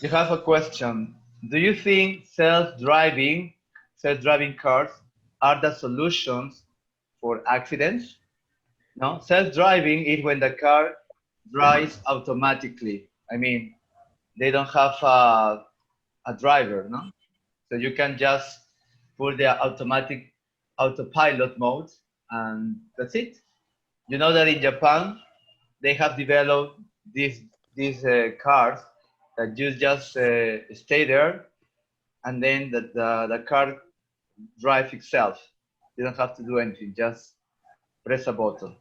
You have a question. Do you think self-driving cars are the solutions for accidents? No, self-driving is when the car drives automatically. I mean, they don't have a driver, no? So you can just put the automatic autopilot mode, and that's it. You know that in Japan they have developed these cars that you just stay there, and then the car drives itself. You don't have to do anything, just press a button.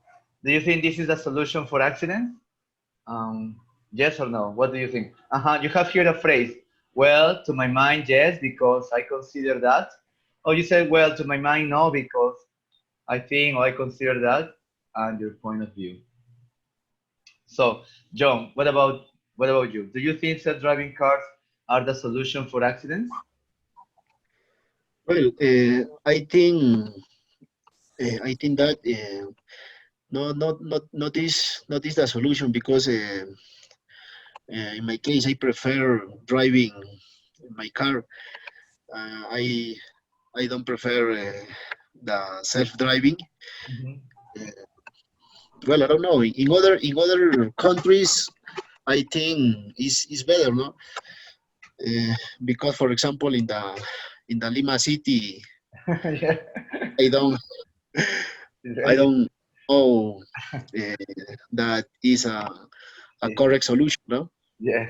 Do you think this is a solution for accidents? Yes or no? What do you think? You have here a phrase. Well, to my mind, yes, because I consider that. Oh, you said, well, to my mind, no, because I think or I consider that, and your point of view. So, John, what about you? Do you think self-driving cars are the solution for accidents? Well, I think that no, not is the solution because in my case, I prefer driving my car. I don't prefer the self-driving. Hmm. Uh, well, I don't know. In other countries, I think is better, no? Because, for example, in the Lima city, Yeah. I don't I Really? don't know uh, that is a correct solution, no? Yeah.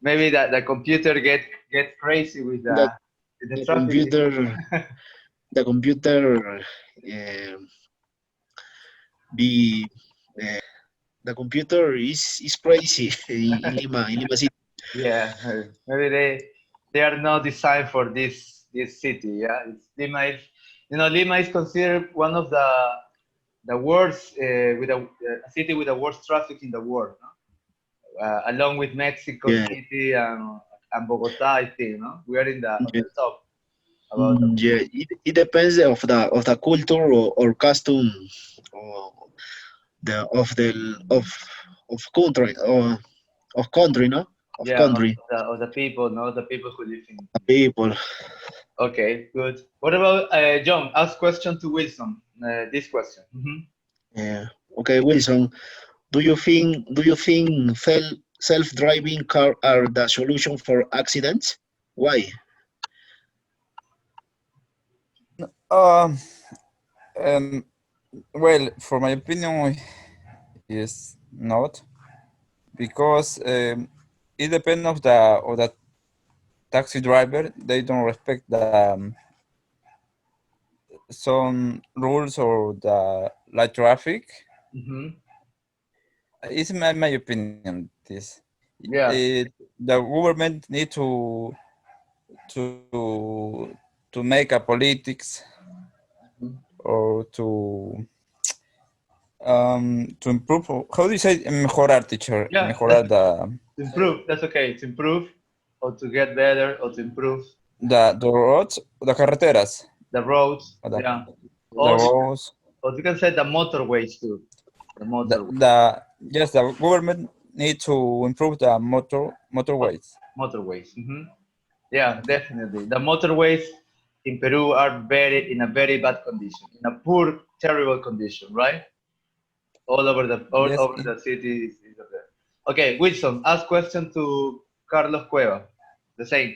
Maybe that the computer get crazy That with the the traffic. computer the computer be the computer is crazy in Lima City. Yeah, maybe they are not designed for this city. Yeah, Lima is considered one of the worst with a city with the worst traffic in the world, no? Along with Mexico Yeah, City and Bogota. I think, no, we are in the on yeah, the top about the. yeah. It depends of the culture or custom or the of country or of country, no? Of Yeah, country of the people, no, the people who live in. people. Okay, good. What about John? Ask question to Wilson. This question. Yeah. Okay, Wilson. Do you think self-driving car are the solution for accidents? Why? Um, and well, for my opinion, is not because it depends of the taxi driver. They don't respect the some rules or the light traffic. Mm-hmm. It's my opinion. This Yeah. the government need to to make a politics Mhm. or to improve. How do you say mejorar, teacher? Yeah, that's Mejorar to improve. That's okay. To improve or to get better or to improve the roads, the carreteras, the roads. or Yeah. the Or roads. or you can say the motorways too. The motorways. The yes, the government need to improve the motorways. Motorways. Yeah, definitely. The motorways in Peru are very in a very bad condition, in a poor, terrible condition, right? All Yes. over the city is there. Okay, Wilson, ask question to Carlos Cueva. The same.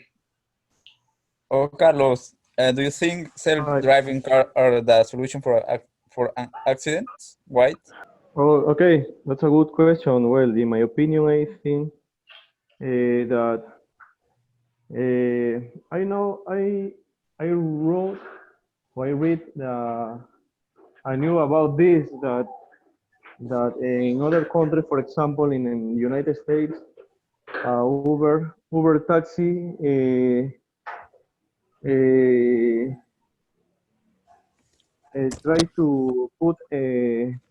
Oh, Carlos, do you think Hi. self-driving car are the solution for accidents? Why? Oh, okay. That's a good question. Well, in my opinion, I think that I know I wrote or I read I knew about this that in other countries, for example, in United States, Uber taxi uh, try to put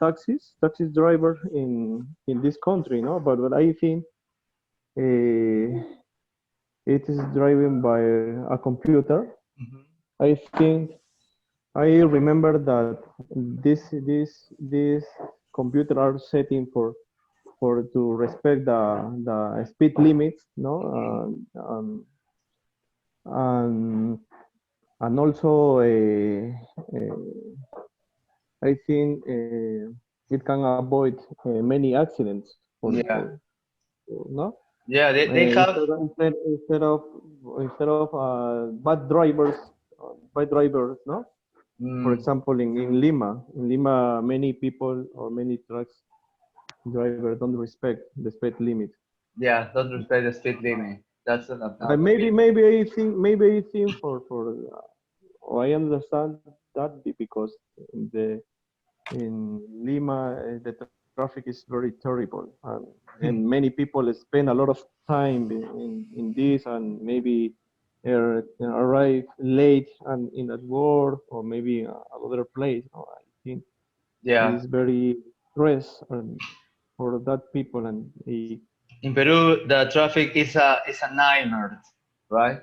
taxis driver in this country, no? But I think uh, it is driven by a computer. Mhm. I think I remember that this computer are setting for to respect the speed limits, no, and and also I think it can avoid many accidents Yeah, no. yeah. They have. Instead of bad drivers, no. For Mm, example, in Lima, many people or many trucks drivers don't respect the speed limit. yeah, don't respect the speed limit. That's an Maybe opinion. maybe I think or I understand that because in Lima the traffic is very terrible, and many people spend a lot of time in this, and maybe arrive late and in at work or maybe another place. I think it Yeah. is very stress for that people, and In Peru, the traffic is a nightmare, right?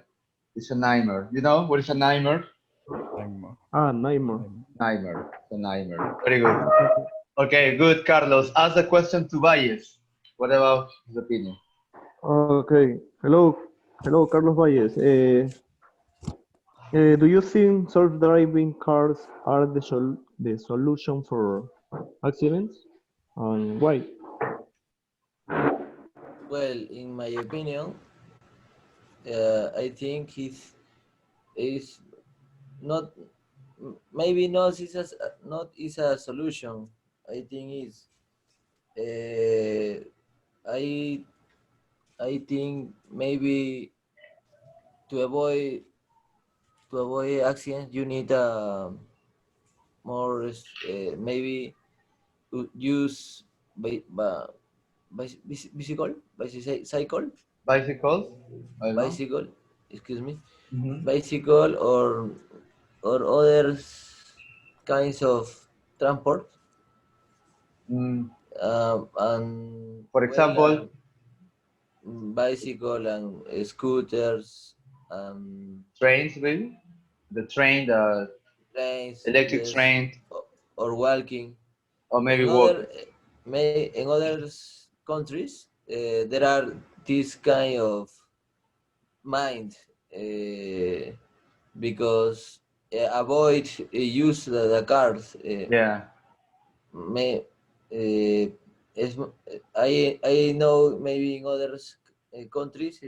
It's a nightmare. You know what is a nightmare? nightmare. Nightmare. It's a nightmare. Very good. Okay, good, Carlos. Ask the question to Valles. What about his opinion? Okay. Hello, Carlos Valles. Do you think self-driving cars are the solution for accidents? And why? Well, in my opinion, I think is not maybe not is a, not is a solution. I think is uh, I I think maybe to avoid accidents you need more maybe use bicycle Bicycles? I don't know. bicycle excuse me Hmm. bicycle or other kinds of transport Mm, and for well example, bicycle and scooters and trains, maybe the train, the trains electric yes train, or walking or maybe in walking. other in other countries there are this kind of mind because avoid use the cars Yeah. may es, I know maybe in other countries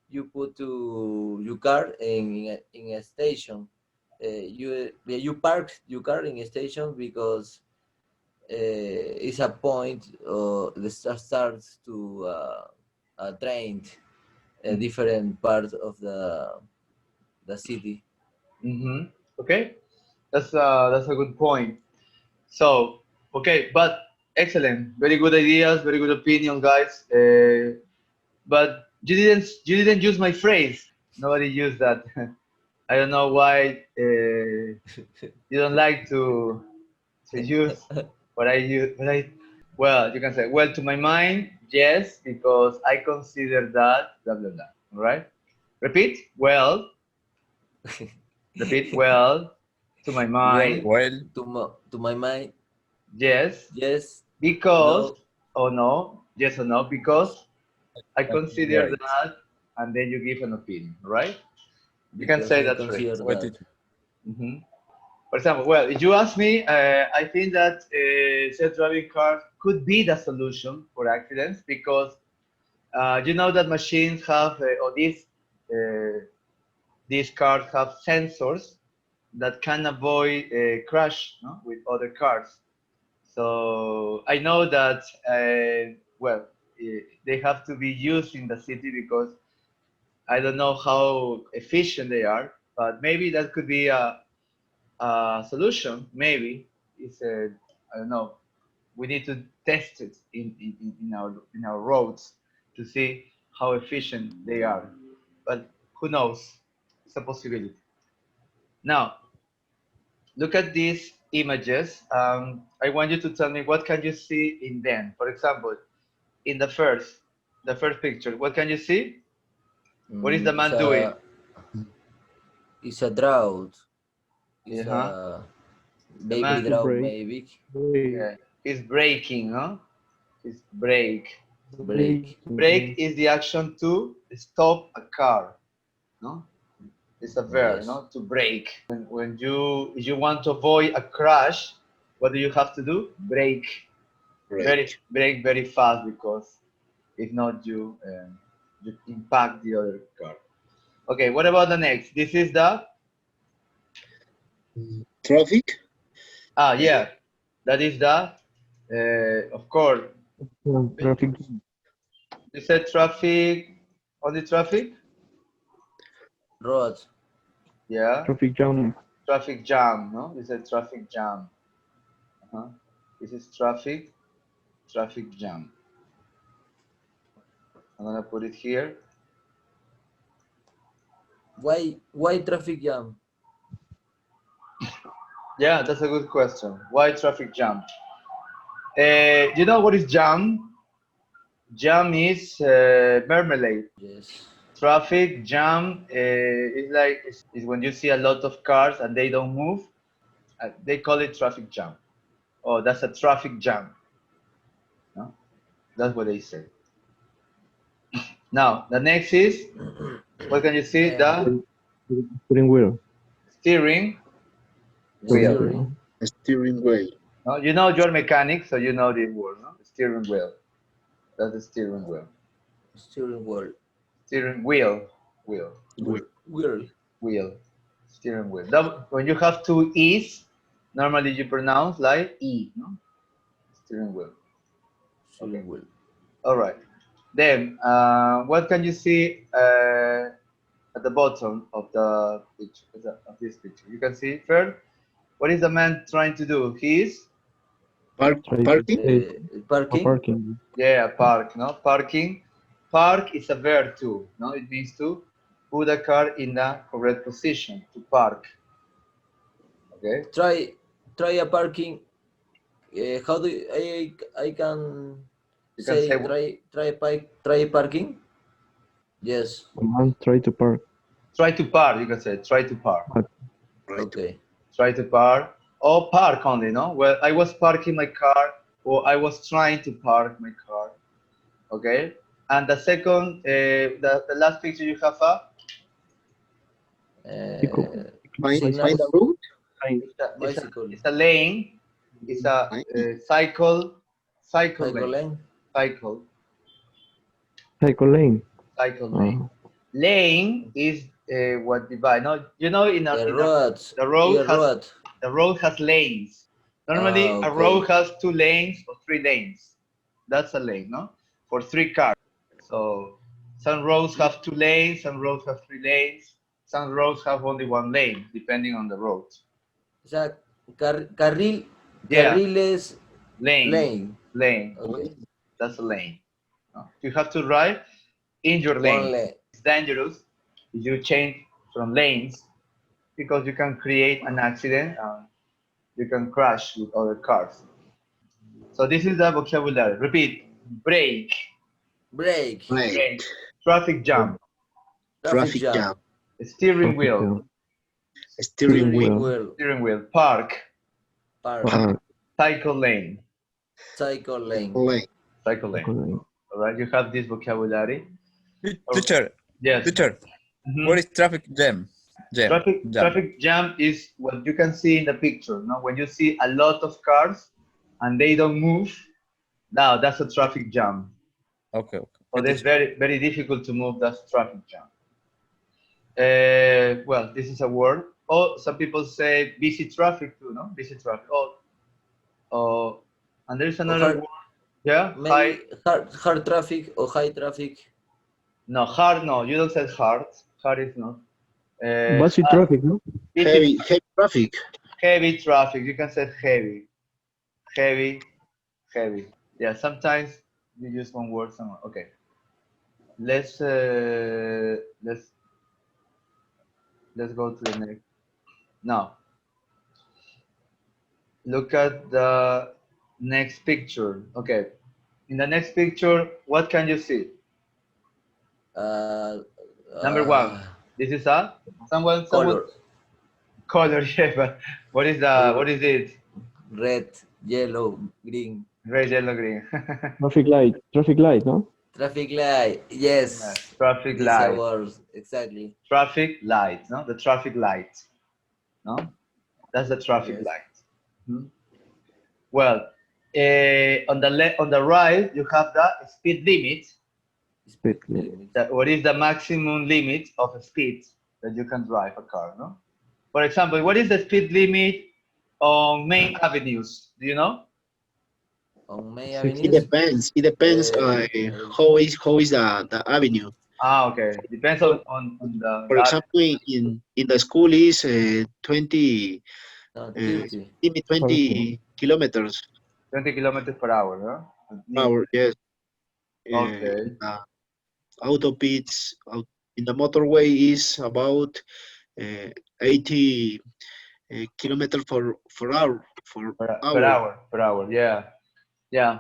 you put to your car in a station you park your car in a station because it's a point the starts to a train a different part of the city. Mm-hmm. Okay, that's a good point. So, okay, but excellent, very good ideas, very good opinion, guys. But you didn't use my phrase. Nobody used that. I don't know why you don't like to use what I use. Well, you can say, well, to my mind, yes, because I consider that blah blah blah. All right. Repeat. Well, repeat. Well, to my Well, mind, Well, to my mind, yes, yes, because no, or no, yes or no, because I consider right. that, and then you give an opinion, right? You can because say I that phrase. consider What that. did Hmm. For example, well, if you ask me, I think that self-driving cars could be the solution for accidents because you know that machines have, or these cars have sensors that can avoid crash, no, with other cars. So I know that, well, they have to be used in the city because I don't know how efficient they are, but maybe that could be a solution. Maybe it's a, I don't know. We need to test it in our roads to see how efficient they are. But who knows? It's a possibility. Now, look at these images. I want you to tell me what can you see in them. For example, in the first picture, what can you see? What is the It's man doing? a it's a drought. It's Uh-huh. a The baby man, To drought break. maybe. Break. yeah, he's braking, huh? is brake. Break. Brake is the action to stop a car. No, it's a verb. Yes. No, to brake. When you want to avoid a crash, what do you have to do? Brake. Brake very fast, because if not, you impact the other car. Okay, what about the next? This is the Traffic. yeah, that is the of course. Traffic, You said traffic, only traffic? Road. Yeah, traffic jam. traffic jam, no? You said traffic jam. Uh-huh. This is traffic jam. I'm gonna put it here. Why traffic jam? Yeah, that's a good question. Why traffic jam? You know what is jam? Jam is marmalade. Yes. Traffic jam is when you see a lot of cars and they don't move. They call it traffic jam. Oh, that's a traffic jam. No? That's what they say. Now, the next is, what can you see? The Steering wheel. steering wheel. Steering. Steering wheel. No? You know you're mechanic, so you know the word, no? Steering wheel. That's the steering wheel. Steering wheel. Steering wheel. Wheel. Wheel. Wheel. Steering wheel. When you have two E's, normally you pronounce like E, no? Steering wheel. Steering wheel. All right. Then, what can you see at the bottom of the picture, of this picture? You can see first, what is the man trying to do? He's Parking. Parking. Parking. yeah, park, no? Parking. Park is a verb too, no? It means to put a car in the correct position, to park. Okay? Try a parking. How do I can You can say say try parking? Yes. A man try to park. try to park, you can say try to park. Okay. Try to park. Or park only, no? Well, I was parking my car, or I was trying to park my car. Okay? And the second, the last picture you have Find a route. Bicycle. it's a lane. It's a cycle Cycle lane. lane. Cycle Cycle lane. lane. Lane is what divide. No, you know, The road. the road has lanes. Normally, a okay. road has 2 lanes or 3 lanes. That's a lane, no? For 3 cars. So some roads have 2 lanes, some roads have 3 lanes, some roads have only 1 lane, depending on the road. O sea, carril. Yeah. Carriles. Lane. Okay. That's a lane. You have to drive in your lane. One lane. It's dangerous if you change from lanes, because you can create an accident and you can crash with other cars. So this is the vocabulary. Repeat. Brake. Brake. Brake. Traffic jam. Traffic jam. Steering wheel. Steering wheel. Steering wheel. Park. Park. Cycle lane. Cycle lane. Cycle lane. All right. You have this vocabulary. Teacher, Yes. teacher, Mhm. what is traffic jam? Traffic jam is what you can see in the picture. No? When you see a lot of cars and they don't move, now that's a traffic jam. Okay. So it's very, very difficult to move. That's traffic jam. Well, this is a word. Oh, some people say busy traffic too, no? Busy traffic. Oh, and there's another word. Yeah, maybe hard traffic or high traffic. No, hard. No, you don't say hard. Hard is not. Busy traffic, no? Heavy traffic. Heavy traffic. You can say heavy. Yeah, sometimes you use one word. Somewhere. Okay. Let's go to the next. Now, look at the next picture. Okay. In the next picture, what can you see? Number 1. This is someone Color. Yeah, but what is it? Red, yellow, green. Red, yellow, green. Traffic light, no? Traffic light. Yeah, Yes. traffic These are light. words. Exactly. Traffic light, no? The traffic light, no? That's the traffic Yes. light. Mhm. Well, on the right, you have the speed limit. Speed Speed limit. limit. What is the maximum limit of speed that you can drive a car, no? For example, what is the speed limit on main avenues? Do you know? On May It 60. avenues. depends. It depends. Uh, How is the avenue? Ah, okay. Depends So, on the for example, in the school is 20 no, uh, 30. limit 30. 20 kilometers 20 kilometers per hour, no? per hour. Yes. Okay. Autopits in the motorway is about uh, 80 kilometers for hour for Per hour. hour, per hour. Yeah, yeah,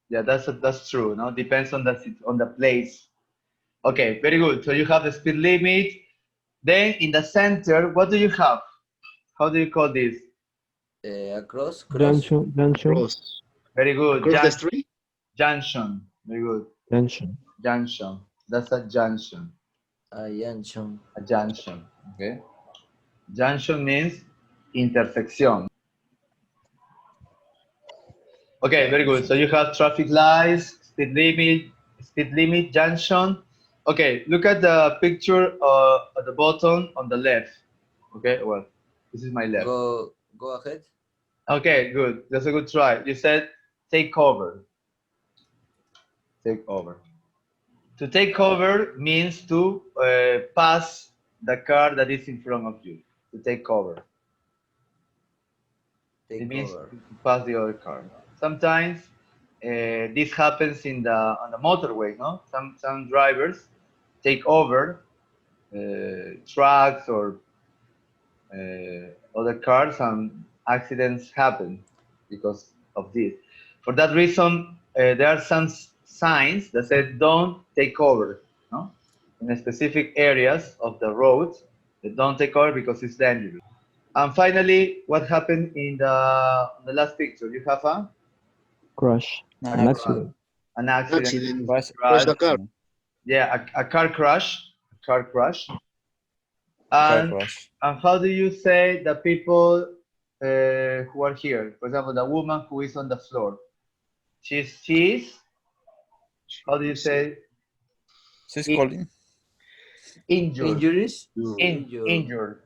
yeah. That's true. No, depends on on the place. Okay, very good. So you have the speed limit. Then in the center, what do you have? How do you call this? Across, cross. Junction. Across Very good. across the street. Junction. Very good. Junction. Junction. That's a junction. Junction. A junction. Okay. Junction means intersection. Okay, very good. So you have traffic lights, speed limit, junction. Okay, look at the picture at the bottom on the left. Okay, well, this is my left. Go ahead. Okay, good. That's a good try. You said take cover. Take over. To take cover means to pass the car that is in front of you. To take cover. It Take means over. to pass the other car. Sometimes this happens in the on the motorway. No, some drivers take over trucks or other cars, and accidents happen because of this. For that reason, there are some signs that say don't take over. No, in specific areas of the road, don't take over because it's dangerous. And finally, what happened in the last picture? You have Crash. a An Nah, crash, accident. an accident, Accident. Crash crash. the car. Yeah, a car crash. car And crash. how do you say the people who are here? For example, the woman who is on the floor. She's how do you say She's I- calling. injured, Injuries? You Injured. injured,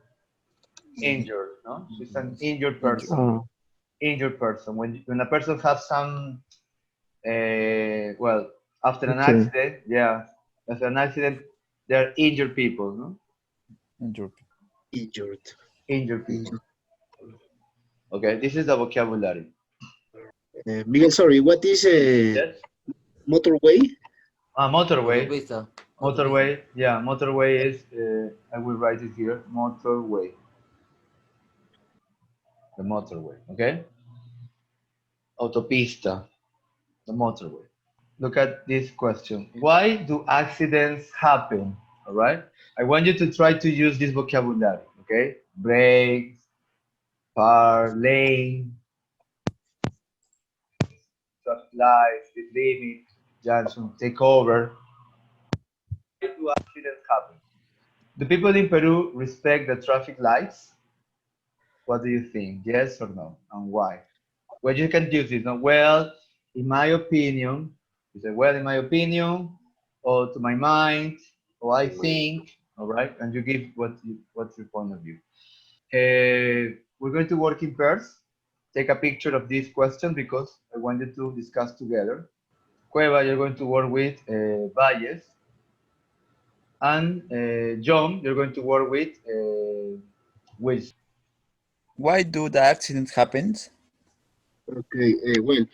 injured. No, she's an Yes. injured Injured. person. Ah, Injured person. When a person has some well, after an accident. accident, yeah, after an accident, there are injured people, no? Injured. injured. Injured people. Injured. Okay, this is the vocabulary. Miguel, sorry. What is a Yes. motorway? Motorway. Autopista. Autopista. Motorway. Yeah, motorway is. I will write it here. Motorway. The motorway. Okay. Autopista. The motorway. Look at this question. Why do accidents happen? All right. I want you to try to use this vocabulary. Okay. Brakes, car, lane, traffic lights, speed limit, junction, take over. Why do accidents happen? Do people in Peru respect the traffic lights? What do you think? Yes or no? And why? Well, you can use it. No? Well, in my opinion, you say, well, in my opinion, or to my mind, or I think, all right, and you give what's your point of view. We're going to work in pairs. Take a picture of this question because I wanted to discuss together. Cueva, you're going to work with Valles, and John, you're going to work with Wilson. Why do the accident happens? Okay. Well,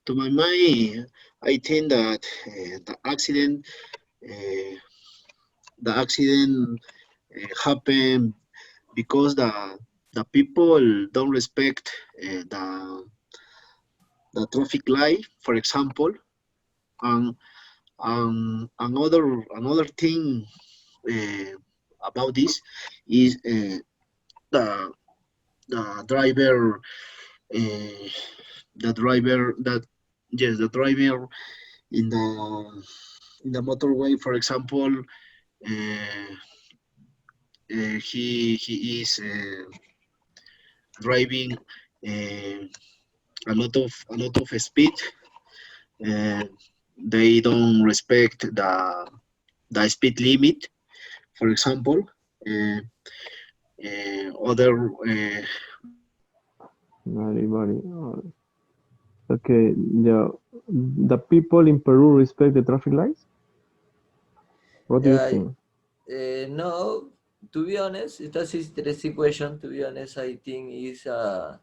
to my mind, I think that uh, the accident happened because the people don't respect the traffic light, for example, and another thing uh, about this is the the driver uh, the driver that yes, the driver in the motorway, for example, uh, he is driving uh, a lot of speed. Uh, they don't respect the speed limit. For example, uh, other Very, very. Okay, yeah. The people in Peru respect the traffic lights? What do you Yeah, think? no, to be honest, it is interesting question. To be honest, I think is there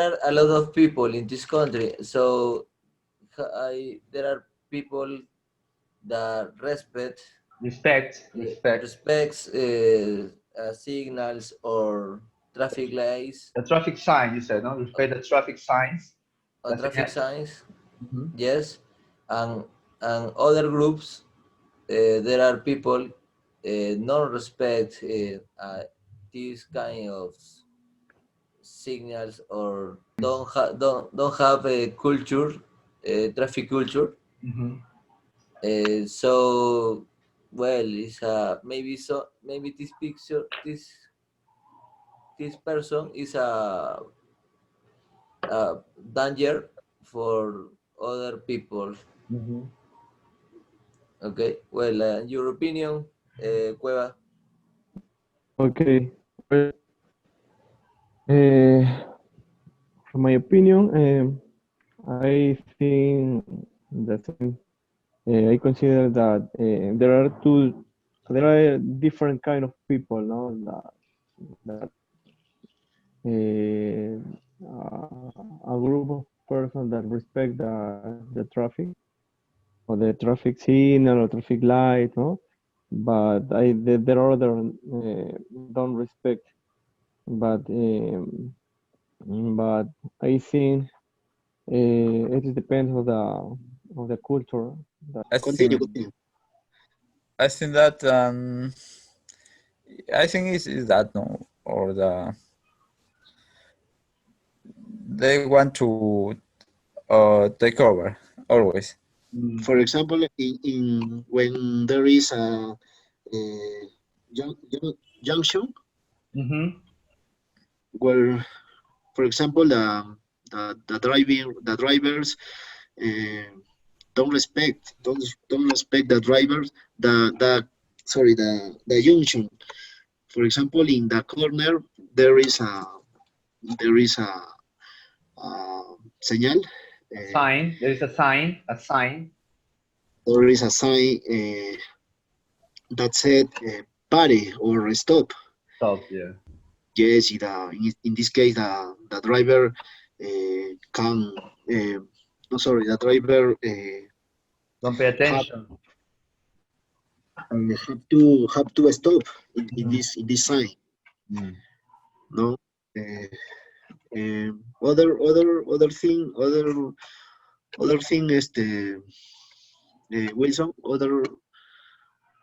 are a lot of people in this country, so there are people that Respect. respects signals or traffic lights The traffic sign, you said, no? Respect the traffic signs. or La traffic señal. signs. Mhm. Yes, and other groups, there are people non respect these kind of signals or don't have a culture, traffic culture. Mhm. So well, it's maybe so maybe this picture this person is a danger for other people. Mhm. Okay, well, your opinion, Cueva. Okay. Well, from my opinion, I think the same. I consider that there are different kind of people, no? That a group of persons that respect the traffic or the traffic signal or traffic light, no? But there are other don't respect. But but I think it depends of the culture. I continue, think continue. I think that I think is that no or they want to take over always. Mm. For example, in when there is a junction Mhm. where, for example, the drivers uh, don't respect the drivers the sorry the junction. For example, in the corner there is a señal. A Uh, sign. There is a sign. A sign. there is a sign that said pare or stop. Stop. Yeah. Yes, in this case, the driver can, no, sorry, the driver Don't pay have, attention. have to stop in Mhm. this sign. Mm. No, uh, other thing is the Wilson.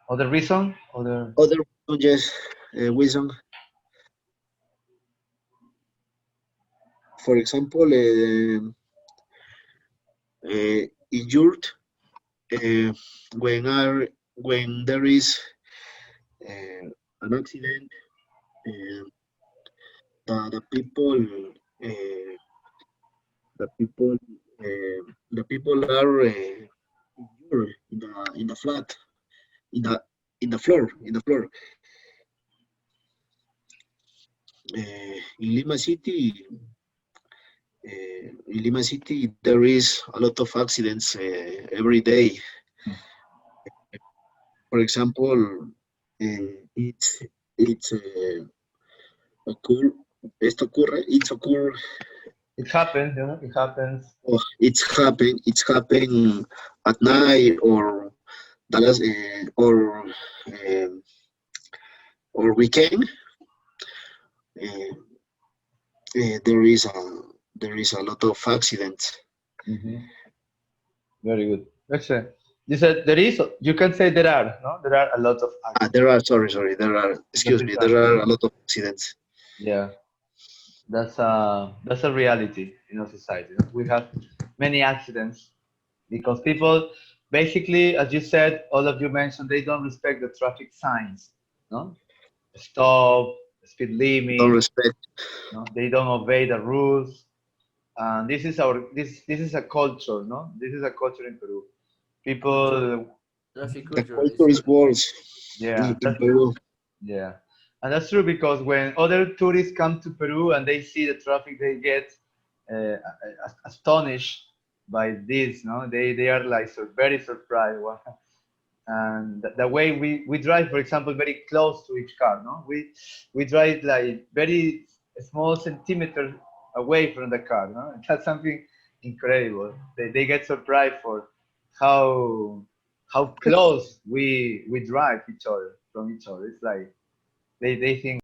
Other reason. Other. Other yes, Wilson. For example, injured uh, when there is an accident, uh, the people uh, the people the people are injured in the flat in the in the floor. In Lima City there is a lot of accidents every day. For example, it's occur esto ocurre it's occur It happens. You know. It happens. oh, it's happen at night um, or weekend. Uh, there is a lot of accidents. Mhm. Very good. Excellent. You said there is. You can say there are. No. There are a lot of There accidents. are sorry there are excuse Traffic me there accidents. are a lot of accidents. Yeah. That's a reality in our society. We have many accidents because people basically, as you said, all of you mentioned, they don't respect the traffic signs, no? Stop, speed Don't limit, respect. no? They don't obey the rules. And this is a culture, no? This is a culture in Peru. Culture, People, traffic The culture is culture is worse yeah, in Peru. yeah, and that's true because when other tourists come to Peru and they see the traffic, they get astonished by this. No, they are like very surprised. And the way we drive, for example, very close to each car. No, we drive like very small centimeters away from the car. No, that's something incredible. They get surprised for how how close we drive each other from each other. It's like they think